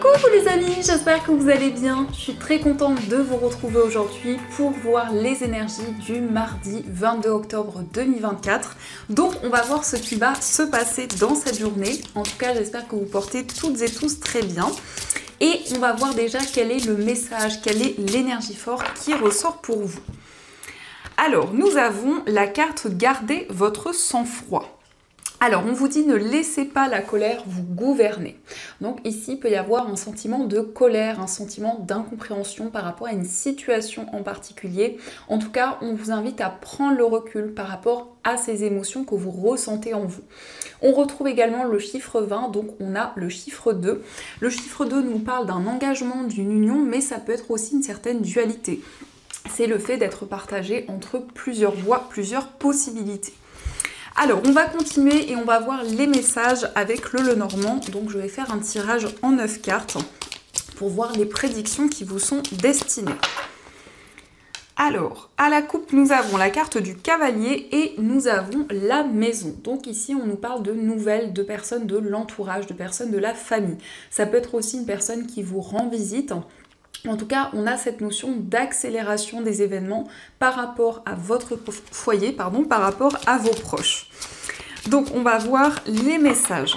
Coucou les amis, j'espère que vous allez bien. Je suis très contente de vous retrouver aujourd'hui pour voir les énergies du mardi 22 octobre 2024. Donc on va voir ce qui va se passer dans cette journée. En tout cas, j'espère que vous portez toutes et tous très bien. Et on va voir déjà quel est le message, quelle est l'énergie forte qui ressort pour vous. Alors, nous avons la carte « Gardez votre sang-froid ». Alors, on vous dit ne laissez pas la colère vous gouverner. Donc ici, il peut y avoir un sentiment de colère, un sentiment d'incompréhension par rapport à une situation en particulier. En tout cas, on vous invite à prendre le recul par rapport à ces émotions que vous ressentez en vous. On retrouve également le chiffre 20, donc on a le chiffre 2. Le chiffre 2 nous parle d'un engagement, d'une union, mais ça peut être aussi une certaine dualité. C'est le fait d'être partagé entre plusieurs voies, plusieurs possibilités. Alors, on va continuer et on va voir les messages avec le Lenormand. Donc, je vais faire un tirage en 9 cartes pour voir les prédictions qui vous sont destinées. Alors, à la coupe, nous avons la carte du cavalier et nous avons la maison. Donc ici, on nous parle de nouvelles, de personnes de l'entourage, de personnes de la famille. Ça peut être aussi une personne qui vous rend visite. En tout cas, on a cette notion d'accélération des événements par rapport à votre foyer, par rapport à vos proches. Donc, on va voir les messages.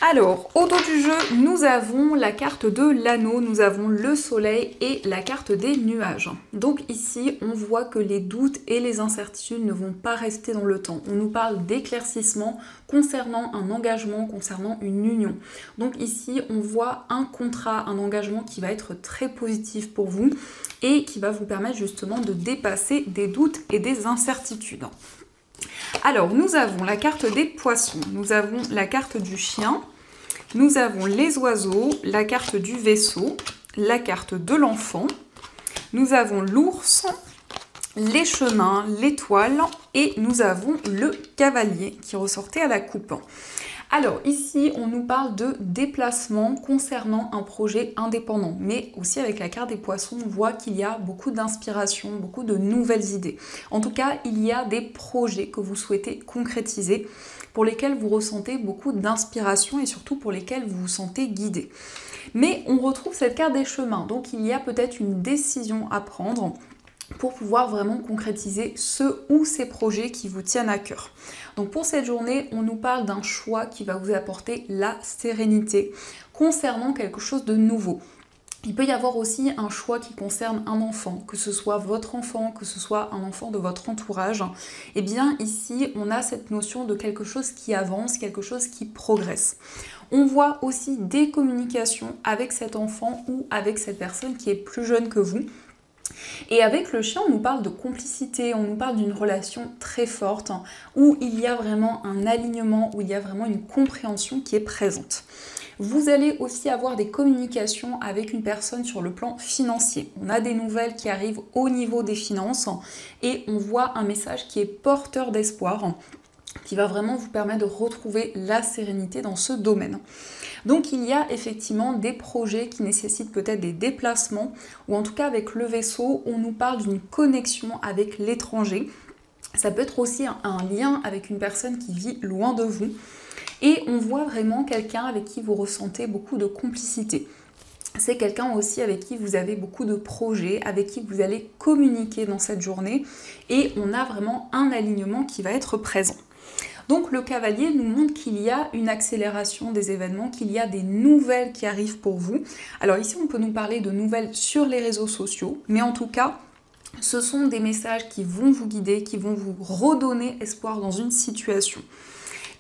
Alors, au dos du jeu, nous avons la carte de l'anneau, nous avons le soleil et la carte des nuages. Donc ici, on voit que les doutes et les incertitudes ne vont pas rester dans le temps. On nous parle d'éclaircissement concernant un engagement, concernant une union. Donc ici, on voit un contrat, un engagement qui va être très positif pour vous et qui va vous permettre justement de dépasser des doutes et des incertitudes. Alors, nous avons la carte des poissons, nous avons la carte du chien, nous avons les oiseaux, la carte du vaisseau, la carte de l'enfant, nous avons l'ours, les chemins, l'étoile et nous avons le cavalier qui ressortait à la coupe. Alors ici, on nous parle de déplacement concernant un projet indépendant, mais aussi avec la carte des poissons, on voit qu'il y a beaucoup d'inspiration, beaucoup de nouvelles idées. En tout cas, il y a des projets que vous souhaitez concrétiser, pour lesquels vous ressentez beaucoup d'inspiration et surtout pour lesquels vous vous sentez guidé. Mais on retrouve cette carte des chemins, donc il y a peut-être une décision à prendre pour pouvoir vraiment concrétiser ce ou ces projets qui vous tiennent à cœur. Donc pour cette journée, on nous parle d'un choix qui va vous apporter la sérénité concernant quelque chose de nouveau. Il peut y avoir aussi un choix qui concerne un enfant, que ce soit votre enfant, que ce soit un enfant de votre entourage. Et bien ici, on a cette notion de quelque chose qui avance, quelque chose qui progresse. On voit aussi des communications avec cet enfant ou avec cette personne qui est plus jeune que vous. Et avec le chien, on nous parle de complicité, on nous parle d'une relation très forte, où il y a vraiment un alignement, où il y a vraiment une compréhension qui est présente. Vous allez aussi avoir des communications avec une personne sur le plan financier. On a des nouvelles qui arrivent au niveau des finances et on voit un message qui est porteur d'espoir, qui va vraiment vous permettre de retrouver la sérénité dans ce domaine. Donc il y a effectivement des projets qui nécessitent peut-être des déplacements, ou en tout cas avec le vaisseau, on nous parle d'une connexion avec l'étranger. Ça peut être aussi un lien avec une personne qui vit loin de vous. Et on voit vraiment quelqu'un avec qui vous ressentez beaucoup de complicité. C'est quelqu'un aussi avec qui vous avez beaucoup de projets, avec qui vous allez communiquer dans cette journée. Et on a vraiment un alignement qui va être présent. Donc le cavalier nous montre qu'il y a une accélération des événements, qu'il y a des nouvelles qui arrivent pour vous. Alors ici, on peut nous parler de nouvelles sur les réseaux sociaux, mais en tout cas, ce sont des messages qui vont vous guider, qui vont vous redonner espoir dans une situation.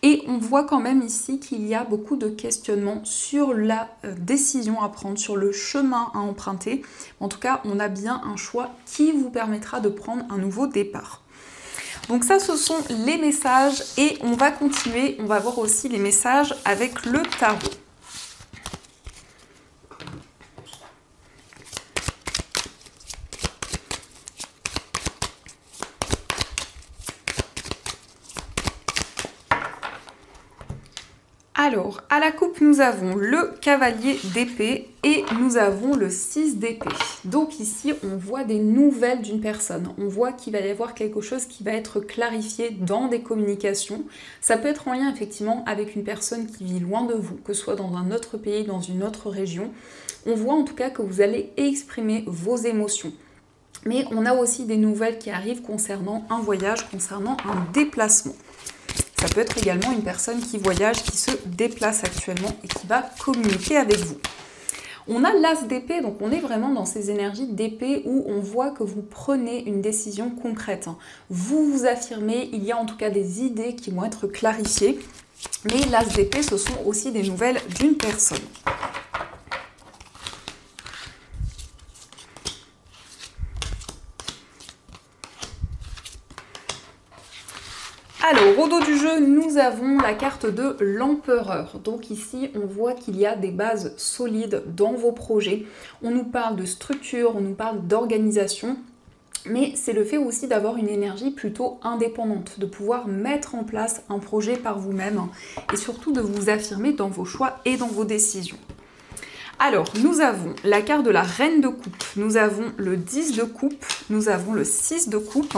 Et on voit quand même ici qu'il y a beaucoup de questionnements sur la décision à prendre, sur le chemin à emprunter. En tout cas, on a bien un choix qui vous permettra de prendre un nouveau départ. Donc ça, ce sont les messages et on va continuer, on va voir aussi les messages avec le tarot. Alors, à la coupe, nous avons le cavalier d'épée et nous avons le 6 d'épée. Donc ici, on voit des nouvelles d'une personne. On voit qu'il va y avoir quelque chose qui va être clarifié dans des communications. Ça peut être en lien effectivement avec une personne qui vit loin de vous, que ce soit dans un autre pays, dans une autre région. On voit en tout cas que vous allez exprimer vos émotions. Mais on a aussi des nouvelles qui arrivent concernant un voyage, concernant un déplacement. Ça peut être également une personne qui voyage, qui se déplace actuellement et qui va communiquer avec vous. On a l'as d'épée, donc on est vraiment dans ces énergies d'épée où on voit que vous prenez une décision concrète. Vous vous affirmez, il y a en tout cas des idées qui vont être clarifiées. Mais l'as d'épée, ce sont aussi des nouvelles d'une personne. Alors, au dos du jeu, nous avons la carte de l'empereur. Donc ici, on voit qu'il y a des bases solides dans vos projets. On nous parle de structure, on nous parle d'organisation. Mais c'est le fait aussi d'avoir une énergie plutôt indépendante, de pouvoir mettre en place un projet par vous-même et surtout de vous affirmer dans vos choix et dans vos décisions. Alors, nous avons la carte de la reine de coupe, nous avons le 10 de coupe, nous avons le 6 de coupe,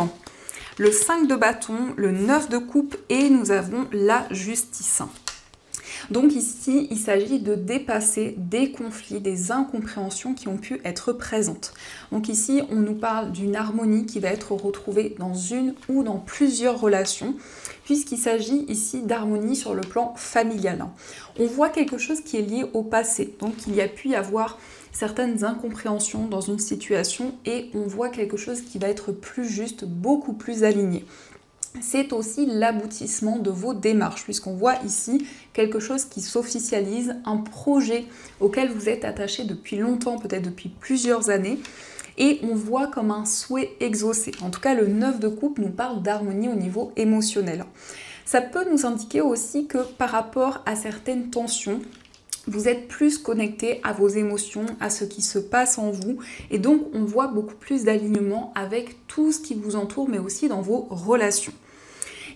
le 5 de bâton, le 9 de coupe et nous avons la justice. Donc ici, il s'agit de dépasser des conflits, des incompréhensions qui ont pu être présentes. Donc ici, on nous parle d'une harmonie qui va être retrouvée dans une ou dans plusieurs relations, puisqu'il s'agit ici d'harmonie sur le plan familial. On voit quelque chose qui est lié au passé, donc il y a pu y avoir certaines incompréhensions dans une situation et on voit quelque chose qui va être plus juste, beaucoup plus aligné. C'est aussi l'aboutissement de vos démarches, puisqu'on voit ici quelque chose qui s'officialise, un projet auquel vous êtes attaché depuis longtemps, peut-être depuis plusieurs années, et on voit comme un souhait exaucé. En tout cas, le 9 de coupe nous parle d'harmonie au niveau émotionnel. Ça peut nous indiquer aussi que par rapport à certaines tensions, vous êtes plus connecté à vos émotions, à ce qui se passe en vous et donc on voit beaucoup plus d'alignement avec tout ce qui vous entoure mais aussi dans vos relations.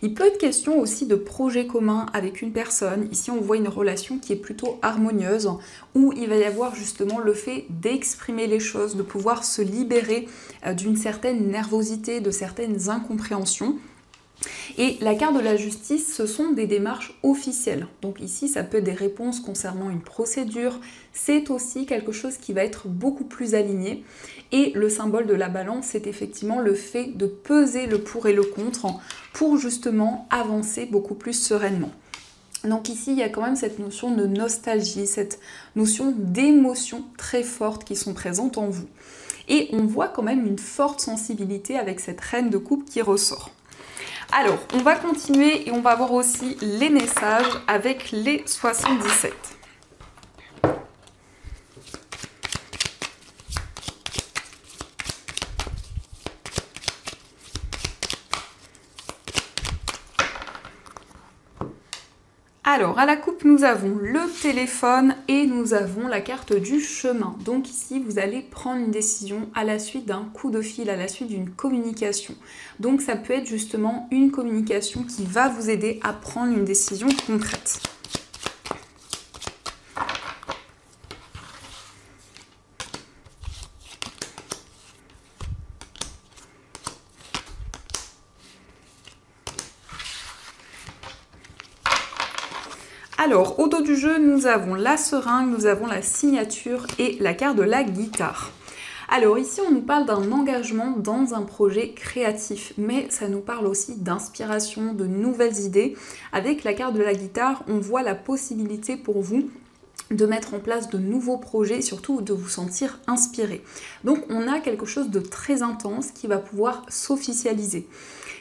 Il peut être question aussi de projets communs avec une personne. Ici on voit une relation qui est plutôt harmonieuse où il va y avoir justement le fait d'exprimer les choses, de pouvoir se libérer d'une certaine nervosité, de certaines incompréhensions. Et la carte de la justice, ce sont des démarches officielles. Donc ici, ça peut être des réponses concernant une procédure. C'est aussi quelque chose qui va être beaucoup plus aligné. Et le symbole de la balance, c'est effectivement le fait de peser le pour et le contre pour justement avancer beaucoup plus sereinement. Donc ici, il y a quand même cette notion de nostalgie, cette notion d'émotion très forte qui sont présentes en vous. Et on voit quand même une forte sensibilité avec cette reine de coupe qui ressort. Alors, on va continuer et on va voir aussi les messages avec les 77. Alors, à la coupe, nous avons le téléphone et nous avons la carte du chemin. Donc ici, vous allez prendre une décision à la suite d'un coup de fil, à la suite d'une communication. Donc ça peut être justement une communication qui va vous aider à prendre une décision concrète. Alors, au dos du jeu, nous avons la seringue, nous avons la signature et la carte de la guitare. Alors ici, on nous parle d'un engagement dans un projet créatif, mais ça nous parle aussi d'inspiration, de nouvelles idées. Avec la carte de la guitare, on voit la possibilité pour vous de mettre en place de nouveaux projets, surtout de vous sentir inspiré. Donc on a quelque chose de très intense qui va pouvoir s'officialiser.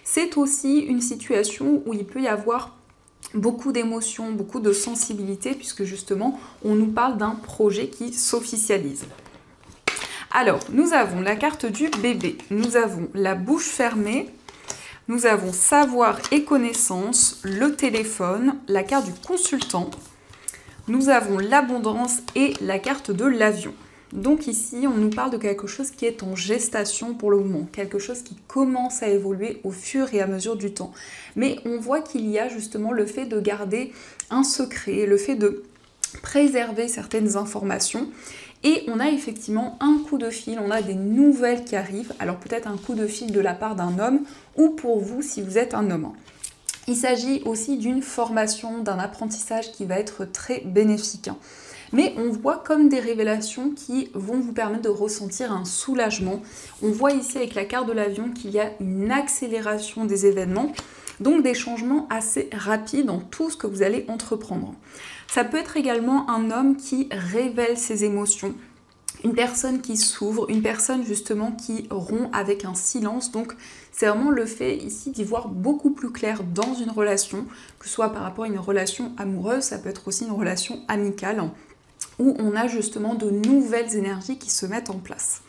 C'est aussi une situation où il peut y avoir beaucoup d'émotions, beaucoup de sensibilité, puisque justement, on nous parle d'un projet qui s'officialise. Alors, nous avons la carte du bébé, nous avons la bouche fermée, nous avons savoir et connaissance, le téléphone, la carte du consultant, nous avons l'abondance et la carte de l'avion. Donc ici, on nous parle de quelque chose qui est en gestation pour le moment, quelque chose qui commence à évoluer au fur et à mesure du temps. Mais on voit qu'il y a justement le fait de garder un secret, le fait de préserver certaines informations. Et on a effectivement un coup de fil, on a des nouvelles qui arrivent. Alors peut-être un coup de fil de la part d'un homme ou pour vous si vous êtes un homme. Il s'agit aussi d'une formation, d'un apprentissage qui va être très bénéfique. Mais on voit comme des révélations qui vont vous permettre de ressentir un soulagement. On voit ici avec la carte de l'avion qu'il y a une accélération des événements, donc des changements assez rapides dans tout ce que vous allez entreprendre. Ça peut être également un homme qui révèle ses émotions, une personne qui s'ouvre, une personne justement qui rompt avec un silence. Donc c'est vraiment le fait ici d'y voir beaucoup plus clair dans une relation, que ce soit par rapport à une relation amoureuse, ça peut être aussi une relation amicale, où on a justement de nouvelles énergies qui se mettent en place.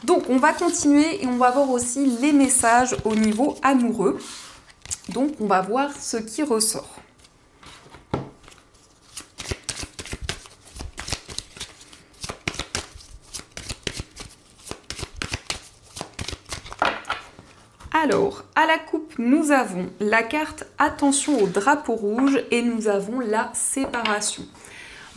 Donc on va continuer et on va voir aussi les messages au niveau amoureux. Donc on va voir ce qui ressort. Alors, à la coupe, nous avons la carte Attention au drapeau rouge et nous avons la séparation.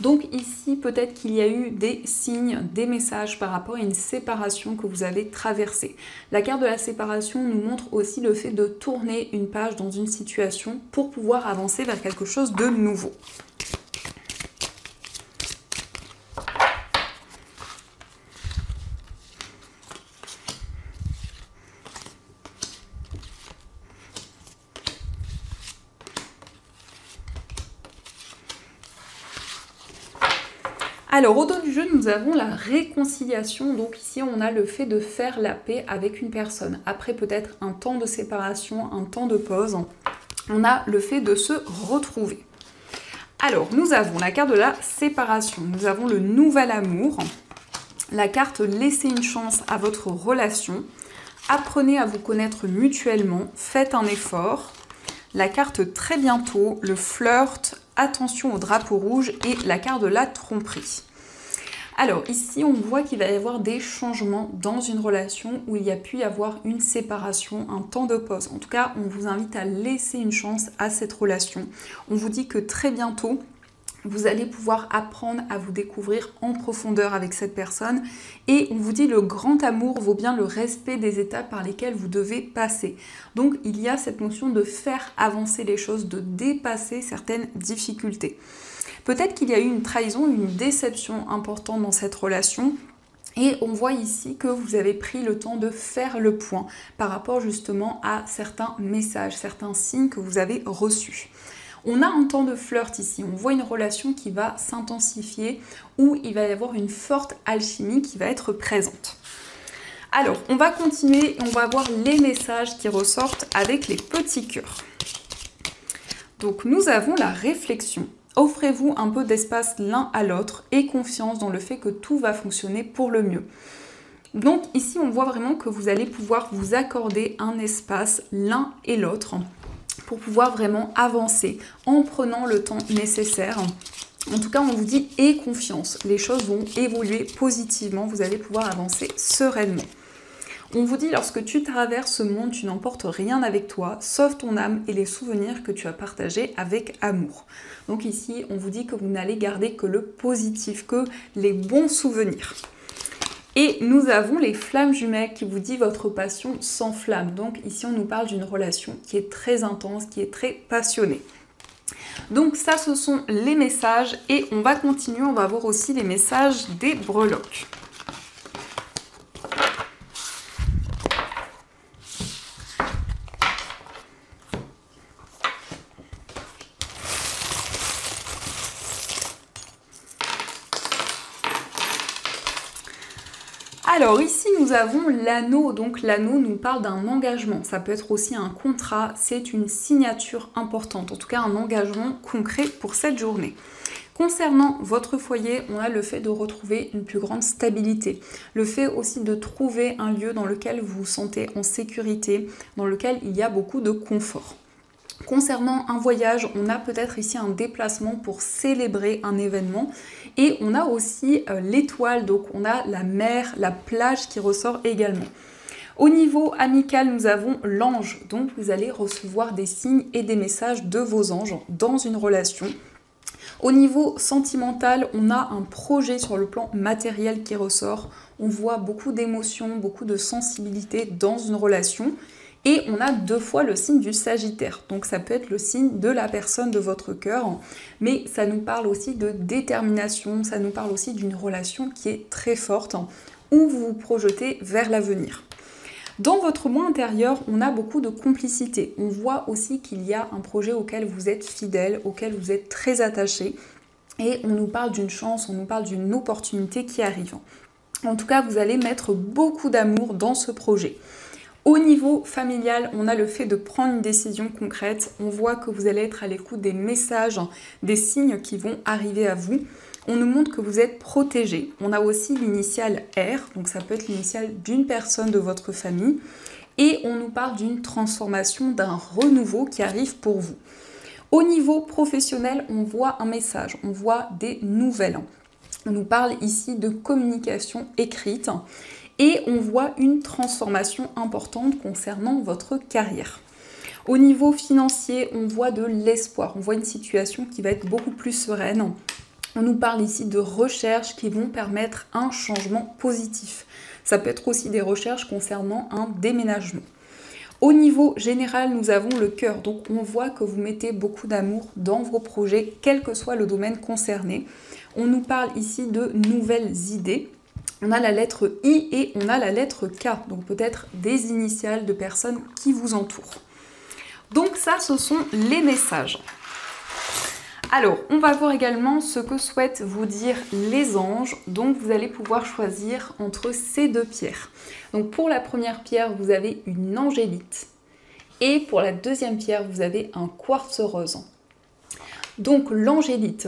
Donc ici, peut-être qu'il y a eu des signes, des messages par rapport à une séparation que vous avez traversée. La carte de la séparation nous montre aussi le fait de tourner une page dans une situation pour pouvoir avancer vers quelque chose de nouveau. Alors au dos du jeu, nous avons la réconciliation, donc ici on a le fait de faire la paix avec une personne. Après peut-être un temps de séparation, un temps de pause, on a le fait de se retrouver. Alors nous avons la carte de la séparation, nous avons le nouvel amour, la carte laissez une chance à votre relation, apprenez à vous connaître mutuellement, faites un effort, la carte très bientôt, le flirt, attention au drapeau rouge et la carte de la tromperie. Alors ici on voit qu'il va y avoir des changements dans une relation où il y a pu y avoir une séparation, un temps de pause. En tout cas on vous invite à laisser une chance à cette relation. On vous dit que très bientôt vous allez pouvoir apprendre à vous découvrir en profondeur avec cette personne et on vous dit le grand amour vaut bien le respect des étapes par lesquelles vous devez passer. Donc il y a cette notion de faire avancer les choses, de dépasser certaines difficultés. Peut-être qu'il y a eu une trahison, une déception importante dans cette relation. Et on voit ici que vous avez pris le temps de faire le point par rapport justement à certains messages, certains signes que vous avez reçus. On a un temps de flirt ici, on voit une relation qui va s'intensifier où il va y avoir une forte alchimie qui va être présente. Alors, on va continuer et on va voir les messages qui ressortent avec les petits cœurs. Donc, nous avons la réflexion. Offrez-vous un peu d'espace l'un à l'autre et confiance dans le fait que tout va fonctionner pour le mieux. Donc ici, on voit vraiment que vous allez pouvoir vous accorder un espace l'un et l'autre pour pouvoir vraiment avancer en prenant le temps nécessaire. En tout cas, on vous dit « aie confiance ». Les choses vont évoluer positivement, vous allez pouvoir avancer sereinement. On vous dit, lorsque tu traverses ce monde, tu n'emportes rien avec toi, sauf ton âme et les souvenirs que tu as partagés avec amour. Donc ici, on vous dit que vous n'allez garder que le positif, que les bons souvenirs. Et nous avons les flammes jumelles qui vous dit votre passion s'enflamme. Donc ici, on nous parle d'une relation qui est très intense, qui est très passionnée. Donc ça, ce sont les messages et on va continuer, on va voir aussi les messages des breloques. Alors ici nous avons l'anneau, donc l'anneau nous parle d'un engagement, ça peut être aussi un contrat, c'est une signature importante, en tout cas un engagement concret pour cette journée. Concernant votre foyer, on a le fait de retrouver une plus grande stabilité, le fait aussi de trouver un lieu dans lequel vous vous sentez en sécurité, dans lequel il y a beaucoup de confort. Concernant un voyage, on a peut-être ici un déplacement pour célébrer un événement et on a aussi l'étoile, donc on a la mer, la plage qui ressort également. Au niveau amical, nous avons l'ange, donc vous allez recevoir des signes et des messages de vos anges dans une relation. Au niveau sentimental, on a un projet sur le plan matériel qui ressort. On voit beaucoup d'émotions, beaucoup de sensibilité dans une relation. Et on a 2 fois le signe du Sagittaire. Donc ça peut être le signe de la personne de votre cœur. Mais ça nous parle aussi de détermination. Ça nous parle aussi d'une relation qui est très forte, où vous vous projetez vers l'avenir. Dans votre moi intérieur, on a beaucoup de complicité. On voit aussi qu'il y a un projet auquel vous êtes fidèle, auquel vous êtes très attaché. Et on nous parle d'une chance, on nous parle d'une opportunité qui arrive. En tout cas, vous allez mettre beaucoup d'amour dans ce projet. Au niveau familial, on a le fait de prendre une décision concrète. On voit que vous allez être à l'écoute des messages, des signes qui vont arriver à vous. On nous montre que vous êtes protégé. On a aussi l'initiale R, donc ça peut être l'initiale d'une personne de votre famille. Et on nous parle d'une transformation, d'un renouveau qui arrive pour vous. Au niveau professionnel, on voit un message, on voit des nouvelles. On nous parle ici de communication écrite. Et on voit une transformation importante concernant votre carrière. Au niveau financier, on voit de l'espoir, on voit une situation qui va être beaucoup plus sereine. On nous parle ici de recherches qui vont permettre un changement positif. Ça peut être aussi des recherches concernant un déménagement. Au niveau général, nous avons le cœur, donc on voit que vous mettez beaucoup d'amour dans vos projets, quel que soit le domaine concerné. On nous parle ici de nouvelles idées. On a la lettre I et on a la lettre K, donc peut-être des initiales de personnes qui vous entourent. Donc ça, ce sont les messages. Alors, on va voir également ce que souhaitent vous dire les anges. Donc vous allez pouvoir choisir entre ces 2 pierres. Donc pour la première pierre, vous avez une angélite. Et pour la deuxième pierre, vous avez un quartz rose. Donc l'angélite,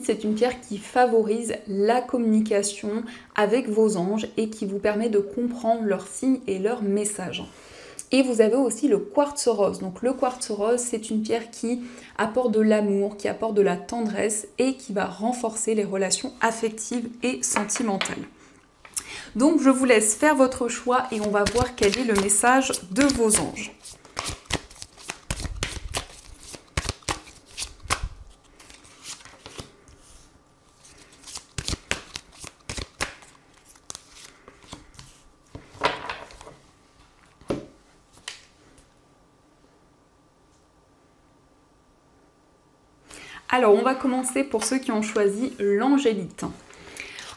c'est une pierre qui favorise la communication avec vos anges et qui vous permet de comprendre leurs signes et leurs messages. Et vous avez aussi le quartz rose. Donc le quartz rose, c'est une pierre qui apporte de l'amour, qui apporte de la tendresse et qui va renforcer les relations affectives et sentimentales. Donc je vous laisse faire votre choix et on va voir quel est le message de vos anges. Alors, on va commencer pour ceux qui ont choisi l'angélite.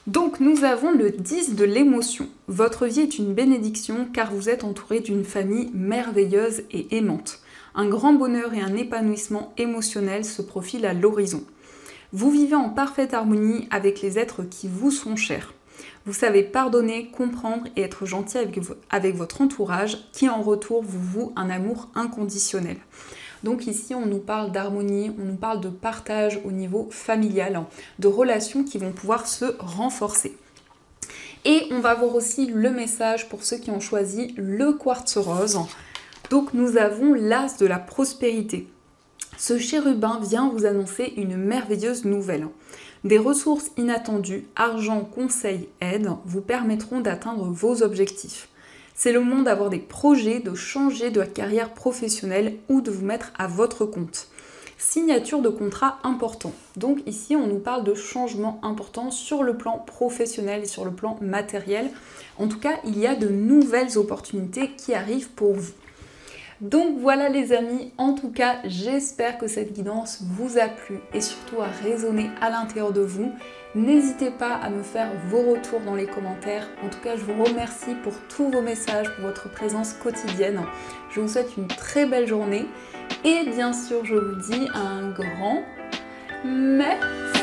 Donc, nous avons le 10 de l'émotion. Votre vie est une bénédiction car vous êtes entouré d'une famille merveilleuse et aimante. Un grand bonheur et un épanouissement émotionnel se profilent à l'horizon. Vous vivez en parfaite harmonie avec les êtres qui vous sont chers. Vous savez pardonner, comprendre et être gentil avec votre entourage qui en retour vous voue un amour inconditionnel. Donc ici, on nous parle d'harmonie, on nous parle de partage au niveau familial, de relations qui vont pouvoir se renforcer. Et on va voir aussi le message pour ceux qui ont choisi le quartz rose. Donc nous avons l'as de la prospérité. Ce chérubin vient vous annoncer une merveilleuse nouvelle. Des ressources inattendues, argent, conseils, aide, vous permettront d'atteindre vos objectifs. C'est le moment d'avoir des projets, de changer de carrière professionnelle ou de vous mettre à votre compte. Signature de contrat important. Donc ici, on nous parle de changements importants sur le plan professionnel et sur le plan matériel. En tout cas, il y a de nouvelles opportunités qui arrivent pour vous. Donc voilà les amis, en tout cas, j'espère que cette guidance vous a plu et surtout a résonné à l'intérieur de vous. N'hésitez pas à me faire vos retours dans les commentaires. En tout cas, je vous remercie pour tous vos messages, pour votre présence quotidienne. Je vous souhaite une très belle journée et bien sûr, je vous dis un grand merci.